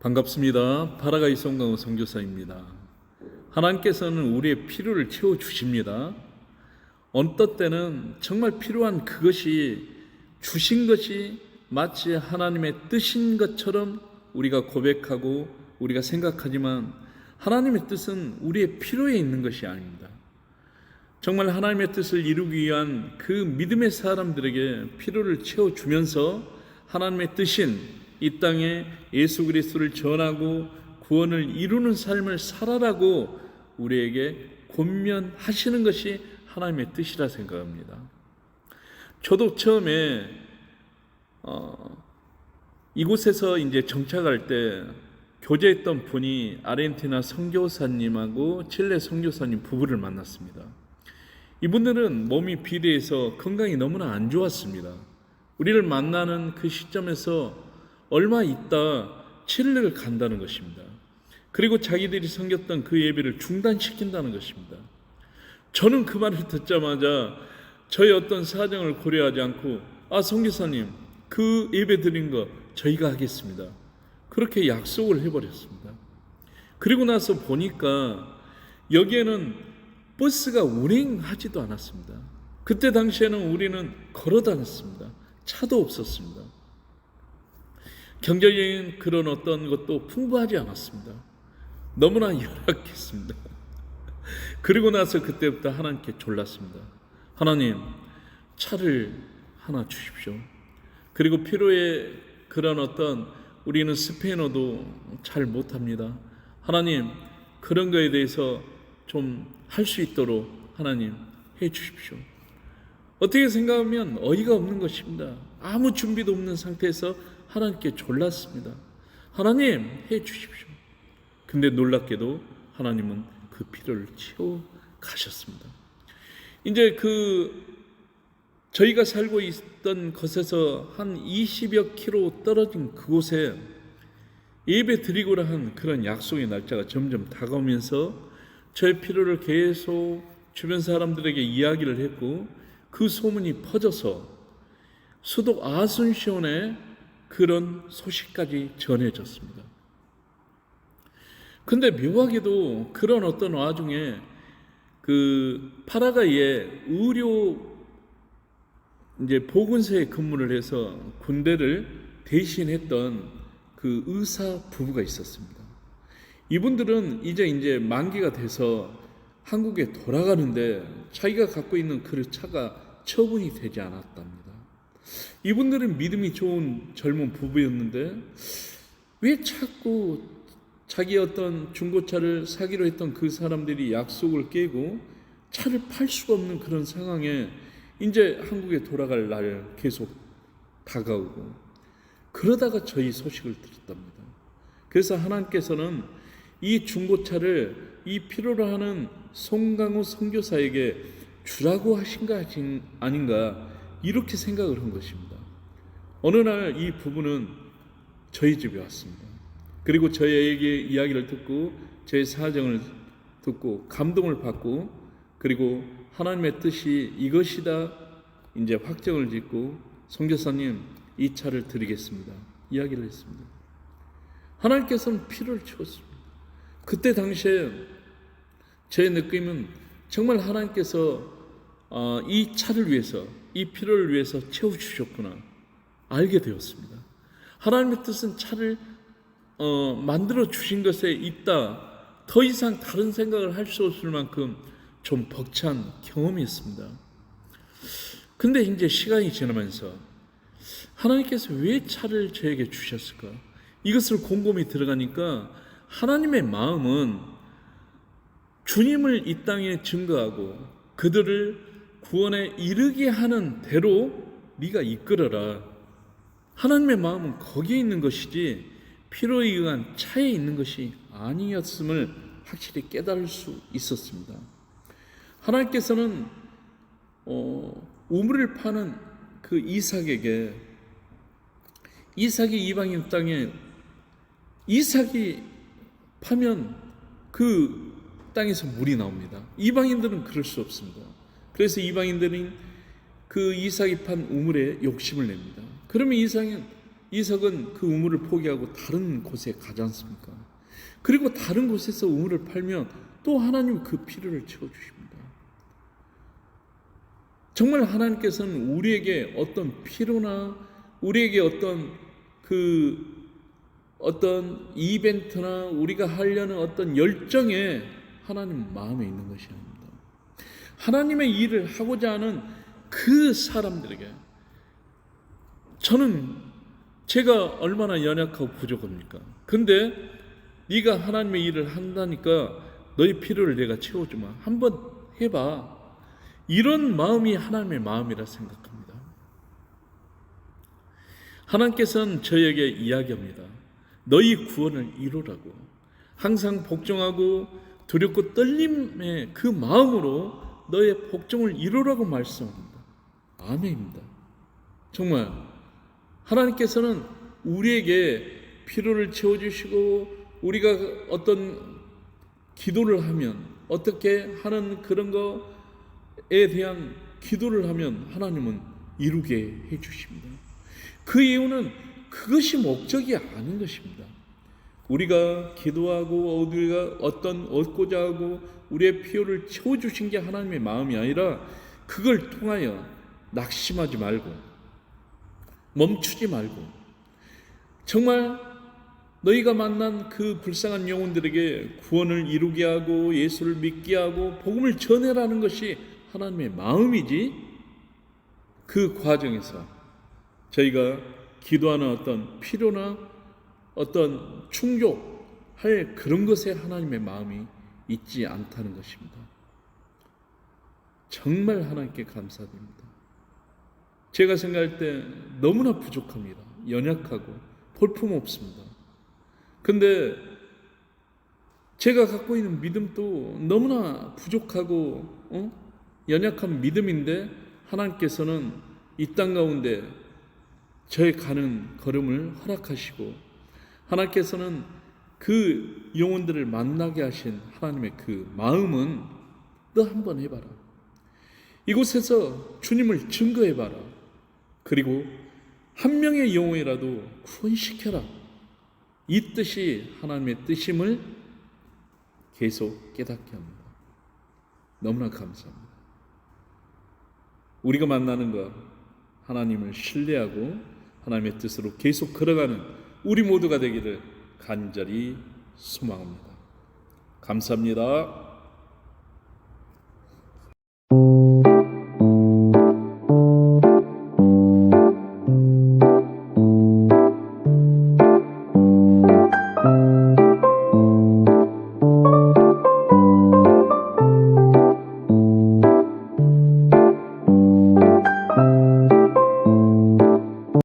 반갑습니다. 파라가이 송강호 선교사입니다. 하나님께서는 우리의 필요를 채워주십니다. 어떤 때는 정말 필요한 그것이 주신 것이 마치 하나님의 뜻인 것처럼 우리가 고백하고 우리가 생각하지만 하나님의 뜻은 우리의 필요에 있는 것이 아닙니다. 정말 하나님의 뜻을 이루기 위한 그 믿음의 사람들에게 필요를 채워주면서 하나님의 뜻인 이 땅에 예수 그리스도를 전하고 구원을 이루는 삶을 살아라고 우리에게 권면하시는 것이 하나님의 뜻이라 생각합니다. 저도 처음에 이곳에서 이제 정착할 때 교제했던 분이 아르헨티나 선교사님하고 칠레 선교사님 부부를 만났습니다. 이분들은 몸이 비대해서 건강이 너무나 안 좋았습니다. 우리를 만나는 그 시점에서 얼마 있다 칠레를 간다는 것입니다. 그리고 자기들이 섬겼던 그 예배를 중단시킨다는 것입니다. 저는 그 말을 듣자마자 저의 어떤 사정을 고려하지 않고 선교사님 그 예배 드린 거 저희가 하겠습니다. 그렇게 약속을 해버렸습니다. 그리고 나서 보니까 여기에는 버스가 운행하지도 않았습니다. 그때 당시에는 우리는 걸어 다녔습니다. 차도 없었습니다. 경제적인 그런 어떤 것도 풍부하지 않았습니다. 너무나 열악했습니다. 그리고 나서 그때부터 하나님께 졸랐습니다. 하나님, 차를 하나 주십시오. 그리고 필요에 그런 어떤 우리는 스페인어도 잘 못합니다. 하나님, 그런 거에 대해서 좀 할 수 있도록 하나님 해 주십시오. 어떻게 생각하면 어이가 없는 것입니다. 아무 준비도 없는 상태에서 하나님께 졸랐습니다. 하나님 해 주십시오. 근데 놀랍게도 하나님은 그 필요를 채워 가셨습니다. 이제 저희가 살고 있던 곳에서 한 20여 킬로 떨어진 그곳에 예배 드리고자 한 그런 약속의 날짜가 점점 다가오면서 저의 필요를 계속 주변 사람들에게 이야기를 했고 그 소문이 퍼져서 수도 아순시온에 그런 소식까지 전해졌습니다. 근데 묘하게도 그런 어떤 와중에 그 파라과이에 의료 이제 보건소에 근무를 해서 군대를 대신했던 그 의사 부부가 있었습니다. 이분들은 이제 만기가 돼서 한국에 돌아가는데 자기가 갖고 있는 그 차가 처분이 되지 않았답니다. 이분들은 믿음이 좋은 젊은 부부였는데 왜 자꾸 자기 어떤 중고차를 사기로 했던 그 사람들이 약속을 깨고 차를 팔 수가 없는 그런 상황에 이제 한국에 돌아갈 날 계속 다가오고 그러다가 저희 소식을 들었답니다. 그래서 하나님께서는 이 중고차를 이 필요로 하는 송강호 선교사에게 주라고 하신 거 아닌가 이렇게 생각을 한 것입니다. 어느 날 이 부부는 저희 집에 왔습니다. 그리고 저희에게 이야기를 듣고 제 사정을 듣고 감동을 받고 그리고 하나님의 뜻이 이것이다 이제 확정을 짓고 선교사님 이 차를 드리겠습니다 이야기를 했습니다. 하나님께서는 필요를 채웠습니다. 그때 당시에 제 느낌은 정말 하나님께서 이 차를 위해서 이 필요를 위해서 채워주셨구나 알게 되었습니다. 하나님의 뜻은 차를 만들어 주신 것에 있다. 더 이상 다른 생각을 할 수 없을 만큼 좀 벅찬 경험이었습니다. 근데 이제 시간이 지나면서 하나님께서 왜 차를 저에게 주셨을까? 이것을 곰곰이 들어가니까 하나님의 마음은 주님을 이 땅에 증거하고 그들을 구원에 이르게 하는 대로 네가 이끌어라. 하나님의 마음은 거기에 있는 것이지 필요에 의한 차에 있는 것이 아니었음을 확실히 깨달을 수 있었습니다. 하나님께서는 우물을 파는 그 이삭에게 이삭이 이방인 땅에 이삭이 파면 그 땅에서 물이 나옵니다. 이방인들은 그럴 수 없습니다. 그래서 이방인들은 그 이삭이 판 우물에 욕심을 냅니다. 그러면 이삭은 이삭은 그 우물을 포기하고 다른 곳에 가지 않습니까? 그리고 다른 곳에서 우물을 팔면 또 하나님 그 필요를 채워주십니다. 정말 하나님께서는 우리에게 어떤 필요나 우리에게 어떤 이벤트나 우리가 하려는 어떤 열정에 하나님 마음에 있는 것이 아닙니다. 하나님의 일을 하고자 하는 그 사람들에게 제가 얼마나 연약하고 부족합니까? 근데 네가 하나님의 일을 한다니까 너희 필요를 내가 채워주마. 한번 해봐. 이런 마음이 하나님의 마음이라 생각합니다. 하나님께서는 저에게 이야기합니다. 너희 구원을 이루라고. 항상 복종하고 두렵고 떨림의 그 마음으로 너의 복종을 이루라고 말씀합니다. 아멘입니다. 정말 하나님께서는 우리에게 필요를 채워주시고 우리가 어떤 기도를 하면 어떻게 하는 그런 거에 대한 기도를 하면 하나님은 이루게 해주십니다. 그 이유는 그것이 목적이 아닌 것입니다. 우리가 기도하고 우리가 얻고자 하고 우리의 필요를 채워주신 게 하나님의 마음이 아니라 그걸 통하여 낙심하지 말고 멈추지 말고 정말 너희가 만난 그 불쌍한 영혼들에게 구원을 이루게 하고 예수를 믿게 하고 복음을 전해라는 것이 하나님의 마음이지, 그 과정에서 저희가 기도하는 어떤 필요나 어떤 충족할 그런 것에 하나님의 마음이 있지 않다는 것입니다. 정말 하나님께 감사드립니다. 제가 생각할 때 너무나 부족합니다. 연약하고 볼품없습니다. 근데 제가 갖고 있는 믿음도 너무나 부족하고 연약한 믿음인데 하나님께서는 이 땅 가운데 저의 가는 걸음을 허락하시고 하나님께서는 그 영혼들을 만나게 하신 하나님의 그 마음은 너 한번 해봐라. 이곳에서 주님을 증거해봐라. 그리고 한 명의 영혼이라도 구원시켜라. 이 뜻이 하나님의 뜻임을 계속 깨닫게 합니다. 너무나 감사합니다. 우리가 만나는 것 하나님을 신뢰하고 하나님의 뜻으로 계속 걸어가는 우리 모두가 되기를 간절히 소망합니다. 감사합니다.